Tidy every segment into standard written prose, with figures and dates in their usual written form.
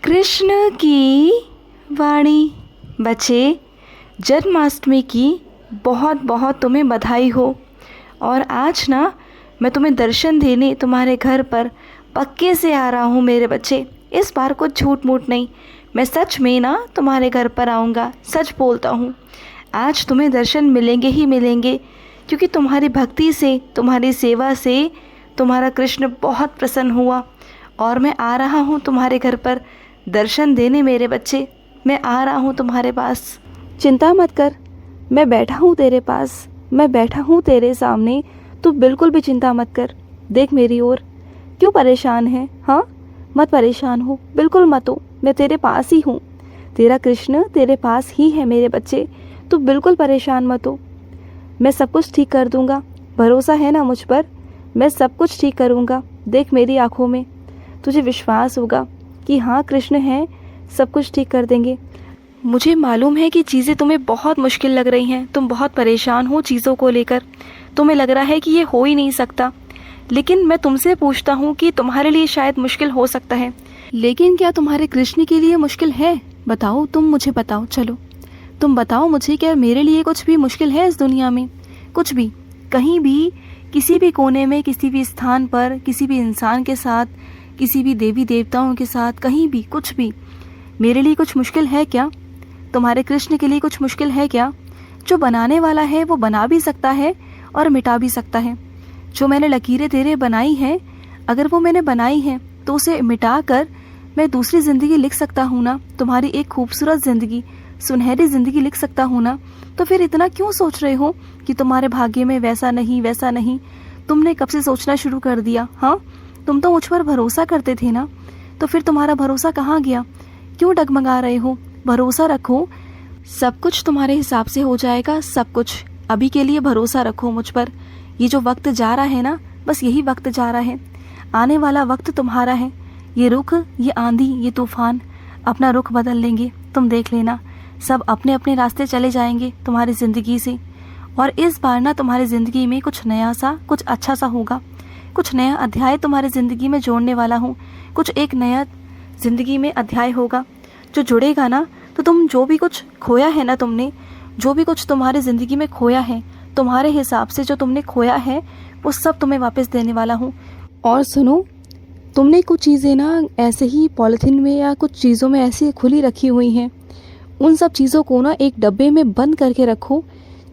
कृष्ण की वाणी। बच्चे, जन्माष्टमी की बहुत बहुत तुम्हें बधाई हो। और आज ना मैं तुम्हें दर्शन देने तुम्हारे घर पर पक्के से आ रहा हूँ मेरे बच्चे। इस बार कुछ झूठ मूठ नहीं, मैं सच में ना तुम्हारे घर पर आऊँगा, सच बोलता हूँ। आज तुम्हें दर्शन मिलेंगे ही मिलेंगे, क्योंकि तुम्हारी भक्ति से, तुम्हारी सेवा से तुम्हारा कृष्ण बहुत प्रसन्न हुआ। और मैं आ रहा हूँ तुम्हारे घर पर दर्शन देने मेरे बच्चे। मैं आ रहा हूँ तुम्हारे पास। चिंता मत कर, मैं बैठा हूँ तेरे पास, मैं बैठा हूँ तेरे सामने। तू बिल्कुल भी चिंता मत कर। देख मेरी ओर, क्यों परेशान है? हाँ, मत परेशान हो, बिल्कुल मत हो। मैं तेरे पास ही हूँ, तेरा कृष्ण तेरे पास ही है मेरे बच्चे। तू बिल्कुल परेशान मत हो, मैं सब कुछ ठीक कर दूँगा। भरोसा है ना मुझ पर? मैं सब कुछ ठीक करूँगा। देख मेरी आँखों में, तुझे विश्वास होगा कि हाँ कृष्ण हैं, सब कुछ ठीक कर देंगे। मुझे मालूम है कि चीज़ें तुम्हें बहुत मुश्किल लग रही हैं, तुम बहुत परेशान हो चीज़ों को लेकर। तुम्हें लग रहा है कि ये हो ही नहीं सकता, लेकिन मैं तुमसे पूछता हूँ कि तुम्हारे लिए शायद मुश्किल हो सकता है, लेकिन क्या तुम्हारे कृष्ण के लिए मुश्किल है? बताओ, तुम मुझे बताओ। चलो तुम बताओ मुझे, क्या मेरे लिए कुछ भी मुश्किल है इस दुनिया में? कुछ भी, कहीं भी, किसी भी कोने में, किसी भी स्थान पर, किसी भी इंसान के साथ, किसी भी देवी देवताओं के साथ, कहीं भी, कुछ भी मेरे लिए कुछ मुश्किल है क्या? तुम्हारे कृष्ण के लिए कुछ मुश्किल है क्या? जो बनाने वाला है वो बना भी सकता है और मिटा भी सकता है। जो मैंने लकीरें तेरे बनाई हैं, अगर वो मैंने बनाई हैं तो उसे मिटा कर मैं दूसरी ज़िंदगी लिख सकता हूँ ना, तुम्हारी एक खूबसूरत ज़िंदगी, सुनहरी ज़िंदगी लिख सकता हूँ ना। तो फिर इतना क्यों सोच रहे हो कि तुम्हारे भाग्य में वैसा नहीं, वैसा नहीं? तुमने कब से सोचना शुरू कर दिया? हाँ, तुम तो मुझ पर भरोसा करते थे ना, तो फिर तुम्हारा भरोसा कहाँ गया? क्यों डगमगा रहे हो? भरोसा रखो, सब कुछ तुम्हारे हिसाब से हो जाएगा, सब कुछ। अभी के लिए भरोसा रखो मुझ पर। ये जो वक्त जा रहा है ना, बस यही वक्त जा रहा है। आने वाला वक्त तुम्हारा है। ये रुख, ये आंधी, ये तूफान अपना रुख बदल लेंगे, तुम देख लेना। सब अपने अपने रास्ते चले जाएंगे तुम्हारी ज़िंदगी से। और इस बार ना तुम्हारी ज़िंदगी में कुछ नया सा, कुछ अच्छा सा होगा। कुछ नया अध्याय तुम्हारी ज़िंदगी में जोड़ने वाला हूँ। कुछ एक नया ज़िंदगी में अध्याय होगा जो जुड़ेगा ना, तो तुम जो भी कुछ खोया है ना, तुमने जो भी कुछ तुम्हारी ज़िंदगी में खोया है, तुम्हारे हिसाब से जो तुमने खोया है, वो सब तुम्हें वापस देने वाला हूँ। और सुनो, तुमने कुछ चीज़ें ना ऐसे ही पॉलिथीन में या कुछ चीज़ों में ऐसे खुली रखी हुई हैं। उन सब चीज़ों को ना एक डब्बे में बंद करके रखो,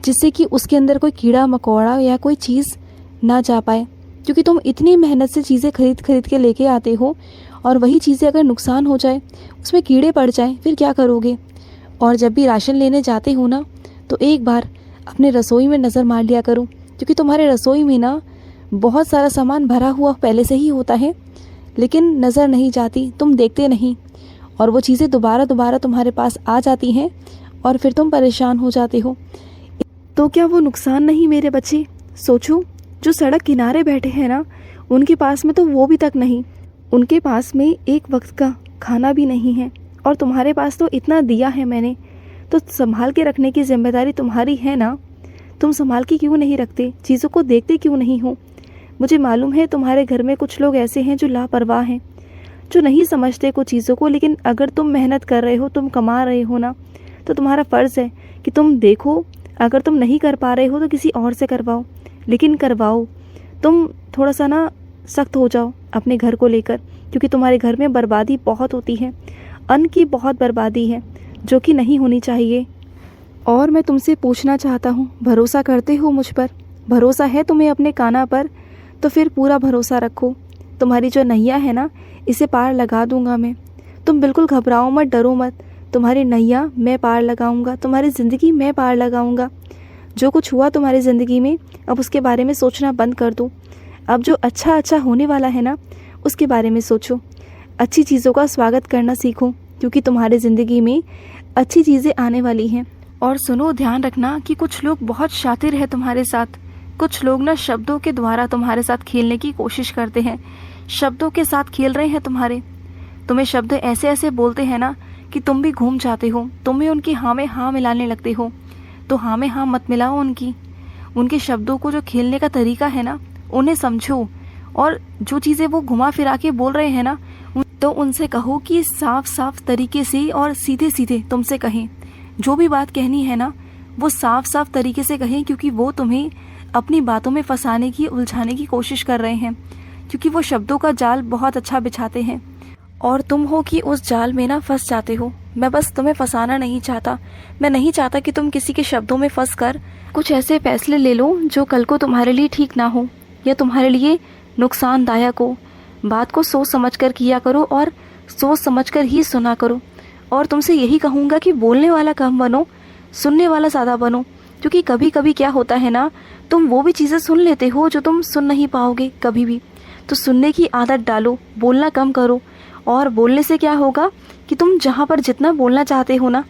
जिससे कि उसके अंदर कोई कीड़ा मकोड़ा या कोई चीज़ ना जा पाए। क्योंकि तुम इतनी मेहनत से चीज़ें खरीद के लेके आते हो, और वही चीज़ें अगर नुकसान हो जाए, उसमें कीड़े पड़ जाएं, फिर क्या करोगे? और जब भी राशन लेने जाते हो ना, तो एक बार अपने रसोई में नज़र मार लिया करो, क्योंकि तुम्हारे रसोई में ना बहुत सारा सामान भरा हुआ पहले से ही होता है, लेकिन नज़र नहीं जाती, तुम देखते नहीं, और वो चीज़ें दोबारा दोबारा तुम्हारे पास आ जाती हैं, और फिर तुम परेशान हो जाते हो। तो क्या वो नुकसान नहीं मेरे बच्चे? सोचो, जो सड़क किनारे बैठे हैं ना, उनके पास में तो वो भी तक नहीं, उनके पास में एक वक्त का खाना भी नहीं है, और तुम्हारे पास तो इतना दिया है मैंने, तो संभाल के रखने की जिम्मेदारी तुम्हारी है ना। तुम संभाल के क्यों नहीं रखते? चीज़ों को देखते क्यों नहीं हो? मुझे मालूम है तुम्हारे घर में कुछ लोग ऐसे हैं जो लापरवाह हैं, जो नहीं समझते कुछ चीज़ों को। लेकिन अगर तुम मेहनत कर रहे हो, तुम कमा रहे हो ना, तो तुम्हारा फ़र्ज़ है कि तुम देखो, अगर तुम नहीं कर पा रहे हो तो किसी और से करवाओ, लेकिन करवाओ। तुम थोड़ा सा ना सख्त हो जाओ अपने घर को लेकर, क्योंकि तुम्हारे घर में बर्बादी बहुत होती है, अन्न की बहुत बर्बादी है, जो कि नहीं होनी चाहिए। और मैं तुमसे पूछना चाहता हूँ, भरोसा करते हो मुझ पर? भरोसा है तुम्हें अपने कान्हा पर? तो फिर पूरा भरोसा रखो। तुम्हारी जो नैया है ना, इसे पार लगा दूंगा मैं। तुम बिल्कुल घबराओ मत, डरो मत। तुम्हारी नैया मैं पार लगाऊंगा, तुम्हारी ज़िंदगी मैं पार लगाऊंगा। जो कुछ हुआ तुम्हारी ज़िंदगी में, अब उसके बारे में सोचना बंद कर दो। अब जो अच्छा अच्छा होने वाला है ना, उसके बारे में सोचो। अच्छी चीज़ों का स्वागत करना सीखो, क्योंकि तुम्हारी ज़िंदगी में अच्छी चीज़ें आने वाली हैं। और सुनो, ध्यान रखना कि कुछ लोग बहुत शातिर हैं तुम्हारे साथ। कुछ लोग ना शब्दों के द्वारा तुम्हारे साथ खेलने की कोशिश करते हैं, शब्दों के साथ खेल रहे हैं तुम्हारे। तुम्हें शब्द ऐसे ऐसे बोलते हैं ना कि तुम भी घूम जाते हो, तुम भी उनकी हाँ में हाँ मिलाने लगते हो। तो हाँ में हाँ मत मिलाओ उनके शब्दों को। जो खेलने का तरीका है ना, उन्हें समझो, और जो चीज़ें वो घुमा फिरा के बोल रहे हैं ना, तो उनसे कहो कि साफ साफ तरीके से और सीधे सीधे तुमसे कहें। जो भी बात कहनी है ना, वो साफ साफ तरीके से कहें, क्योंकि वो तुम्हें अपनी बातों में फंसाने की, उलझाने की कोशिश कर रहे हैं, क्योंकि वो शब्दों का जाल बहुत अच्छा बिछाते हैं और तुम हो कि उस जाल में ना फंस जाते हो। मैं बस तुम्हें फंसाना नहीं चाहता। मैं नहीं चाहता कि तुम किसी के शब्दों में फंस कर कुछ ऐसे फैसले ले लो जो कल को तुम्हारे लिए ठीक ना हो या तुम्हारे लिए नुकसानदायक हो। बात को सोच समझ कर किया करो और सोच समझ कर ही सुना करो। और तुमसे यही कहूँगा कि बोलने वाला कम बनो, सुनने वाला ज़्यादा बनो, क्योंकि कभी कभी क्या होता है ना, तुम वो भी चीज़ें सुन लेते हो जो तुम सुन नहीं पाओगे कभी भी। तो सुनने की आदत डालो, बोलना कम करो। और बोलने से क्या होगा कि तुम जहाँ पर जितना बोलना चाहते हो ना,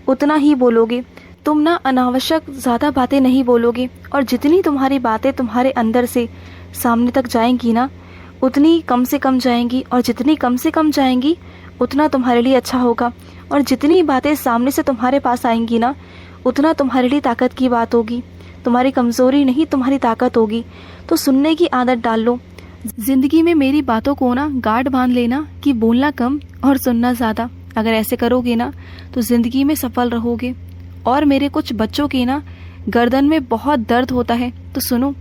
उतना ही बोलोगे। तुम ना अनावश्यक ज़्यादा बातें नहीं बोलोगे, और जितनी तुम्हारी बातें तुम्हारे अंदर से सामने तक जाएंगी ना, उतनी कम से कम जाएंगी, और जितनी कम से कम जाएंगी उतना तुम्हारे लिए अच्छा होगा। और जितनी बातें सामने से तुम्हारे पास आएंगी ना, उतना तुम्हारे लिए ताकत की बात होगी। तुम्हारी कमज़ोरी नहीं, तुम्हारी ताकत होगी। तो सुनने की आदत डाल लो। ज़िंदगी में मेरी बातों को ना गांठ बांध लेना कि बोलना कम और सुनना ज़्यादा। अगर ऐसे करोगे ना तो ज़िंदगी में सफल रहोगे। और मेरे कुछ बच्चों के ना गर्दन में बहुत दर्द होता है, तो सुनो,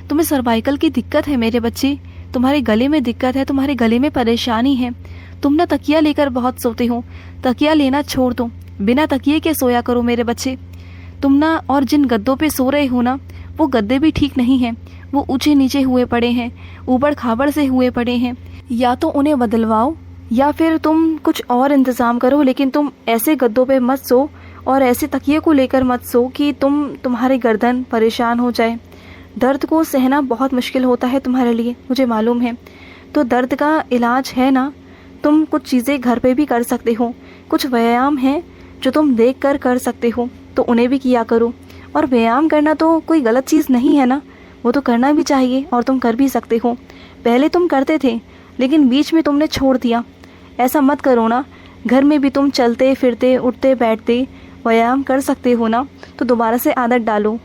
तुम्हें सर्वाइकल की दिक्कत है मेरे बच्चे, तुम्हारे गले में दिक्कत है, तुम्हारे गले में परेशानी है। तुम ना तकिया लेकर बहुत सोते हो, तकिया लेना छोड़ दो। बिना तकिए के सोया करो मेरे बच्चे। तुम ना, और जिन गद्दों पे सो रहे हो ना, वो गद्दे भी ठीक नहीं हैं, वो ऊंचे नीचे हुए पड़े हैं, ऊबड़ खाबड़ से हुए पड़े हैं। या तो उन्हें बदलवाओ या फिर तुम कुछ और इंतज़ाम करो, लेकिन तुम ऐसे गद्दों पे मत सो और ऐसे तकिए को लेकर मत सो कि तुम्हारी गर्दन परेशान हो जाए। दर्द को सहना बहुत मुश्किल होता है तुम्हारे लिए, मुझे मालूम है। तो दर्द का इलाज है ना, तुम कुछ चीज़ें घर पे भी कर सकते हो। कुछ व्यायाम हैं जो तुम देख कर सकते हो, तो उन्हें भी किया करो। और व्यायाम करना तो कोई गलत चीज़ नहीं है ना, वो तो करना भी चाहिए और तुम कर भी सकते हो। पहले तुम करते थे लेकिन बीच में तुमने छोड़ दिया। ऐसा मत करो ना। घर में भी तुम चलते फिरते, उठते बैठते व्यायाम कर सकते हो ना, तो दोबारा से आदत डालो।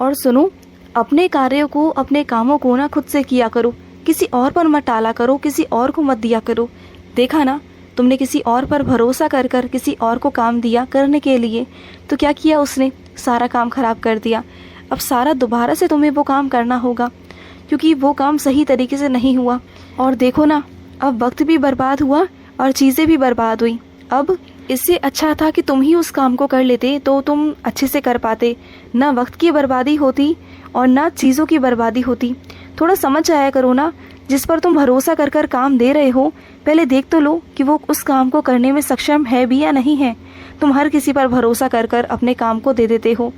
और सुनो, अपने कार्यों को, अपने कामों को ना खुद से किया करो, किसी और पर मत टाला करो, किसी और को मत दिया करो। देखा ना, तुमने किसी और पर भरोसा कर कर किसी और को काम दिया करने के लिए, तो क्या किया उसने? सारा काम खराब कर दिया। अब सारा दोबारा से तुम्हें वो काम करना होगा, क्योंकि वो काम सही तरीके से नहीं हुआ। और देखो ना, अब वक्त भी बर्बाद हुआ और चीज़ें भी बर्बाद हुई। अब इससे अच्छा था कि तुम ही उस काम को कर लेते, तो तुम अच्छे से कर पाते। ना वक्त की बर्बादी होती और ना चीज़ों की बर्बादी होती। थोड़ा समझ आया करो ना, जिस पर तुम भरोसा कर कर काम दे रहे हो, पहले देख तो लो कि वो उस काम को करने में सक्षम है भी या नहीं है। तुम हर किसी पर भरोसा कर कर अपने काम को दे देते हो।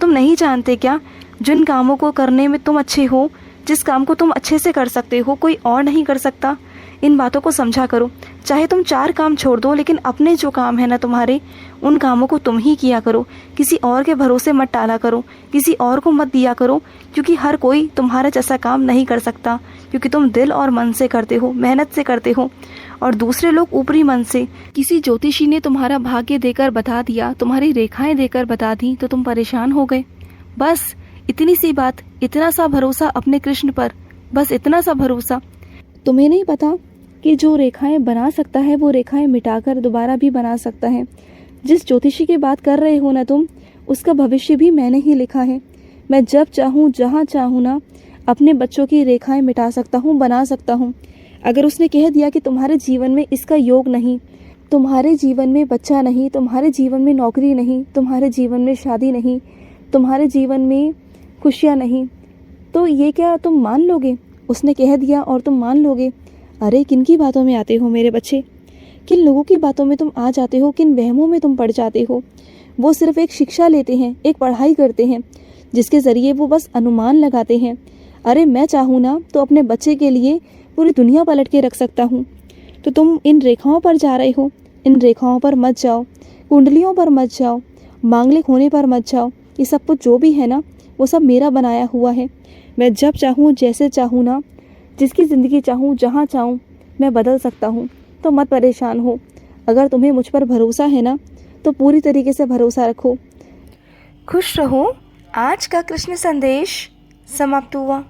तुम नहीं जानते क्या, जिन कामों को करने में तुम अच्छे हो, जिस काम को तुम अच्छे से कर सकते हो, कोई और नहीं कर सकता। इन बातों को समझा करो। चाहे तुम 4 काम छोड़ दो, लेकिन अपने जो काम है ना तुम्हारे, उन कामों को तुम ही किया करो। किसी और के भरोसे मत टाला करो, किसी और को मत दिया करो, क्योंकि हर कोई तुम्हारा जैसा काम नहीं कर सकता। क्योंकि तुम दिल और मन से करते हो, मेहनत से करते हो, और दूसरे लोग ऊपरी मन से। किसी ज्योतिषी ने तुम्हारा भाग्य देकर बता दिया, तुम्हारी रेखाएं देकर बता दी, तो तुम परेशान हो गए। बस इतनी सी बात, इतना सा भरोसा अपने कृष्ण पर, बस इतना सा भरोसा। तुम्हें नहीं पता कि जो रेखाएं बना सकता है, वो रेखाएं मिटाकर दोबारा भी बना सकता है। जिस ज्योतिषी की बात कर रहे हो ना तुम, उसका भविष्य भी मैंने ही लिखा है। मैं जब चाहूँ, जहाँ चाहूँ ना, अपने बच्चों की रेखाएं मिटा सकता हूँ, बना सकता हूँ। अगर उसने कह दिया कि तुम्हारे जीवन में इसका योग नहीं, तुम्हारे जीवन में बच्चा नहीं, तुम्हारे जीवन में नौकरी नहीं, तुम्हारे जीवन में शादी नहीं, तुम्हारे जीवन में खुशियाँ नहीं, तो ये क्या तुम मान लोगे? उसने कह दिया और तुम मान लोगे? अरे किन की बातों में आते हो मेरे बच्चे? किन लोगों की बातों में तुम आ जाते हो? किन वहमों में तुम पड़ जाते हो? वो सिर्फ एक शिक्षा लेते हैं, एक पढ़ाई करते हैं, जिसके ज़रिए वो बस अनुमान लगाते हैं। अरे मैं चाहूँ ना तो अपने बच्चे के लिए पूरी दुनिया पलट के रख सकता हूँ। तो तुम इन रेखाओं पर जा रहे हो, इन रेखाओं पर मत जाओ, कुंडलियों पर मत जाओ, मांगलिक होने पर मत जाओ। ये सब कुछ जो भी है ना, वो सब मेरा बनाया हुआ है। मैं जब चाहूँ, जैसे चाहूँ ना, जिसकी ज़िंदगी चाहूँ, जहाँ चाहूँ, मैं बदल सकता हूँ। तो मत परेशान हो। अगर तुम्हें मुझ पर भरोसा है ना, तो पूरी तरीके से भरोसा रखो। खुश रहो। आज का कृष्ण संदेश समाप्त हुआ।